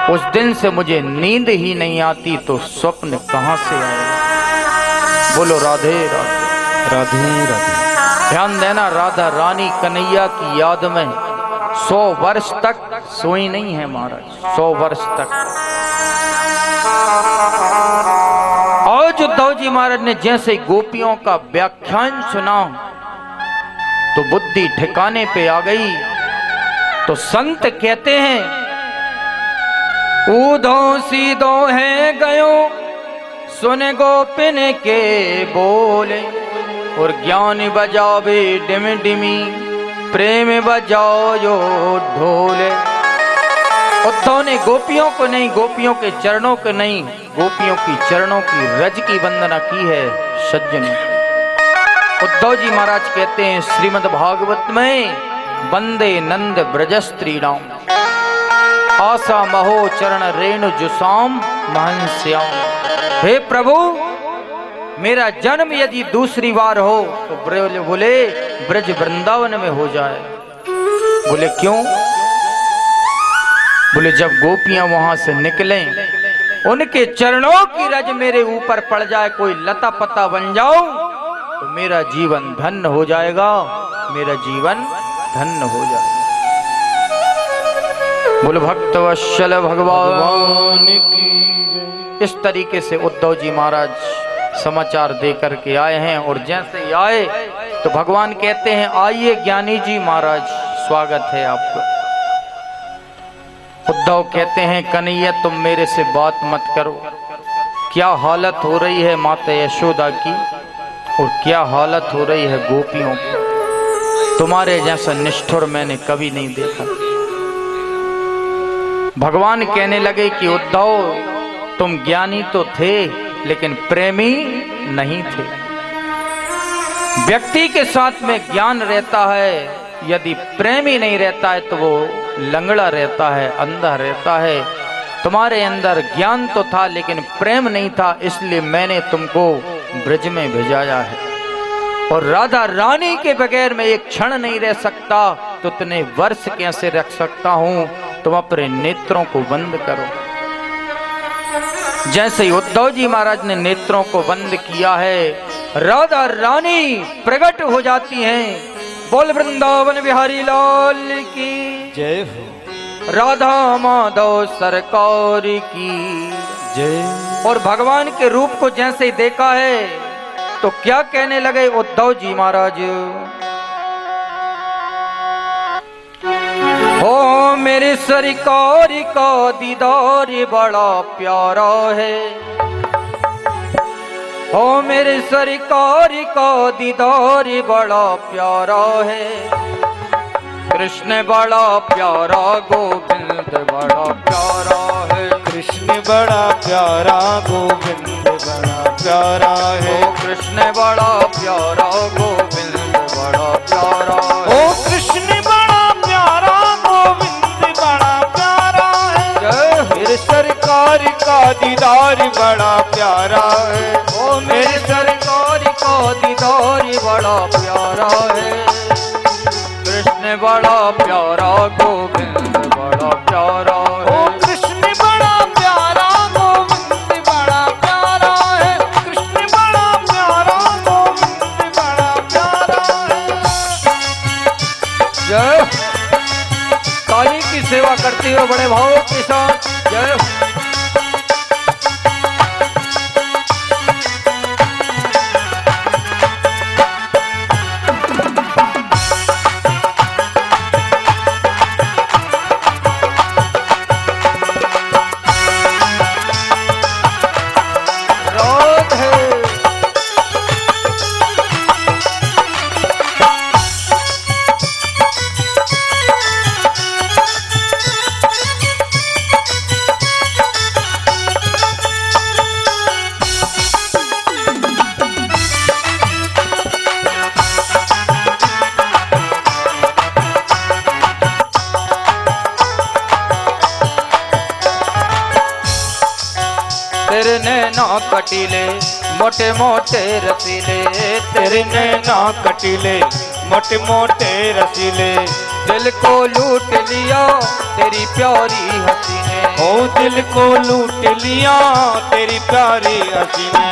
उस दिन से मुझे नींद ही नहीं आती, तो स्वप्न कहां से आए? बोलो राधे राधे राधे राधे। ध्यान देना, राधा रानी कन्हैया की याद में 100 वर्ष तक सोई नहीं है महाराज, 100 वर्ष तक। आज उद्धव जी महाराज ने जैसे गोपियों का व्याख्यान सुना तो बुद्धि ठिकाने पे आ गई। तो संत कहते हैं, ऊधो सीधो है गयो सुन गोपिन के बोले, और ज्ञान बजावे डिम डिमी प्रेम बजाओ जो ढोले। उद्धव ने गोपियों को नहीं, गोपियों के चरणों को नहीं, गोपियों की चरणों की रज की वंदना की है सज्जनों। उद्धव जी महाराज कहते हैं श्रीमद् भागवत में, वंदे नंद ब्रजस्त्रीणाम आशा महो चरण रेणु जुसाम महंस्याम। हे प्रभु, मेरा जन्म यदि दूसरी बार हो तो बोले ब्रज वृंदावन में हो जाए। बोले क्यों? बोले जब गोपियां वहां से निकले, उनके चरणों की रज मेरे ऊपर पड़ जाए, कोई लता पता बन जाऊं तो मेरा जीवन धन्य हो जाएगा, मेरा जीवन धन्य हो जाएगा। बोल भक्त वत्सल भगवान की। इस तरीके से उद्धव जी महाराज समाचार दे करके आए हैं। और जैसे ही आए तो भगवान कहते हैं आइए ज्ञानी जी महाराज, स्वागत है आपका। उद्धव कहते हैं कन्हैया तुम मेरे से बात मत करो, क्या हालत हो रही है माता यशोदा की और क्या हालत हो रही है गोपियों की, तुम्हारे जैसा निष्ठुर मैंने कभी नहीं देखा। भगवान कहने लगे कि उद्धव तुम ज्ञानी तो थे लेकिन प्रेमी नहीं थे। व्यक्ति के साथ में ज्ञान रहता है, यदि प्रेमी नहीं रहता है तो वो लंगड़ा रहता है, अंधा रहता है। तुम्हारे अंदर ज्ञान तो था लेकिन प्रेम नहीं था, इसलिए मैंने तुमको ब्रज में भेजाया है। और राधा रानी के बगैर मैं एक क्षण नहीं रह सकता, तो इतने वर्ष कैसे रख सकता हूं, तुम अपने नेत्रों को बंद करो। जैसे ही उद्धव जी महाराज ने नेत्रों को बंद किया है, राधा रानी प्रकट हो जाती हैं। बोल वृंदावन बिहारी लाल की जय हो, राधा माधव सरकार की जय। और भगवान के रूप को जैसे ही देखा है तो क्या कहने लगे उद्धव जी महाराज, हो मेरे सरकार का दीदार बड़ा प्यारा है, हो मेरे सरकार का दीदार बड़ा प्यारा है। कृष्ण बड़ा प्यारा गोविंद बड़ा प्यारा है, कृष्ण बड़ा प्यारा गोविंद बड़ा प्यारा है। ओ कृष्ण बड़ा प्यारा गोविंद बड़ा प्यारा है। ओ कृष्ण बड़ा प्यारा गोविंद बड़ा प्यारा है। जय हो। मेरे सरकार का दीदार बड़ा प्यारा है। ओ मेरे सरकार का दीदार बड़ा प्यारा है। कृष्ण बड़ा प्यारा गोविंद बड़ा प्यारा है। ओ कृष्ण बड़ा प्यारा गोविंद बड़ा प्यारा है। कृष्ण बड़ा प्यारा गोविंद बड़ा प्यारा है। जय हो। काली की सेवा करते हुए बड़े भाव के साथ जय हो। तेरे नैना कटीले मोटे मोटे रसीले, तेरे नैना कटीले मोटे मोटे रसीले। दिल को लूट लिया तेरी प्यारी हंसी ने। ओ दिल को लूट लिया तेरी प्यारी हंसी ने।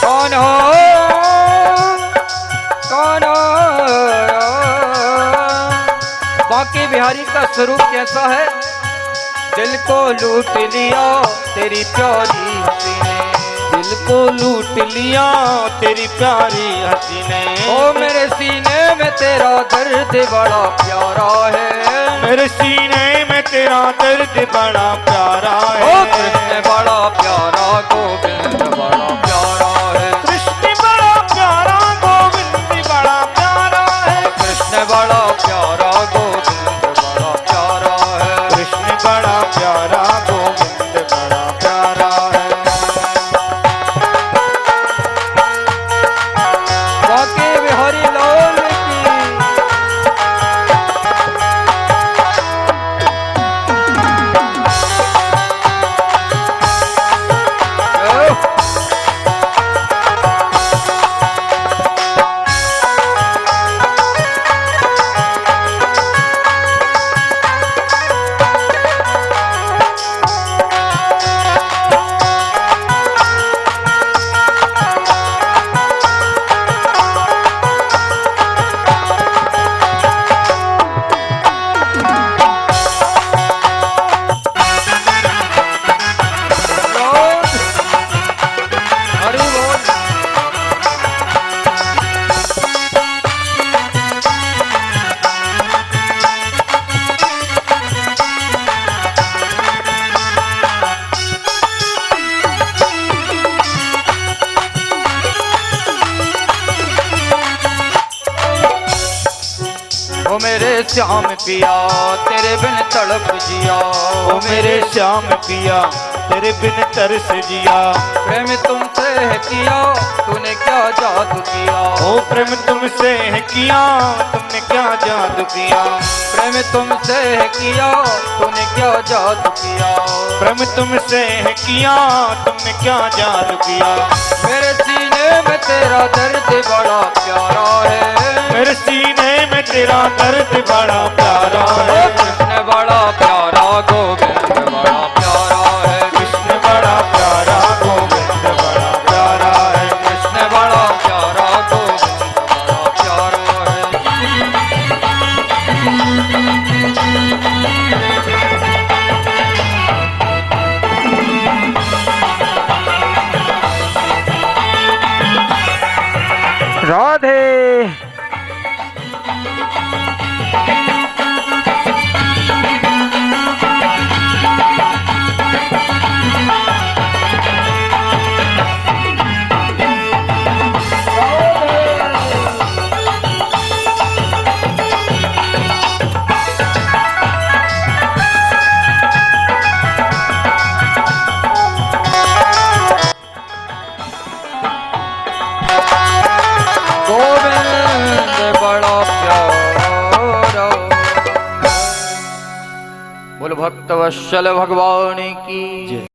कौन हो कौन हो? बांके बिहारी का स्वरूप कैसा है? दिल को लूट लिया तेरी प्यारी हंसी ने। दिल को लूट लिया तेरी प्यारी हंसी ने। ओ मेरे सीने में तेरा दर्द बड़ा प्यारा है। मेरे सीने में तेरा दर्द बड़ा प्यारा है। ओ कृष्ण बड़ा प्यारा गोविंद बड़ा प्यारा है। कृष्ण बड़ा प्यारा गोविंद बड़ा प्यारा है। कृष्ण बड़ा प्यारा गोविंद बड़ा प्यारा है। कृष्ण बड़ा प्यारा गोविंद बड़ा प्यारा है। बांके बिहारी लाल की श्याम पिया तेरे बिन तड़प जिया। ओ मेरे श्याम पिया तेरे बिन तरस जिया। प्रेम तुमसे है किया तूने क्या जादू किया। ओ प्रेम तुमसे है किया तुमने क्या जादू किया। प्रेम तुमसे है किया तूने क्या जादू किया। प्रेम तुमसे है किया तुमने क्या जादू किया। मेरे सीने में तेरा दर्द बड़ा प्यारा है। मेरे सीने में तेरा दर्द बड़ा प्यारा है। कृष्ण बड़ा प्यारा गोविंद बड़ा प्यारा है। कृष्ण बड़ा प्यारा गोविंद बड़ा प्यारा है। कृष्ण बड़ा प्यारा गोविंद बड़ा प्यारा है। राधे गोविंद बड़ा प्यारा। बोल भक्त वत्सल भगवान की।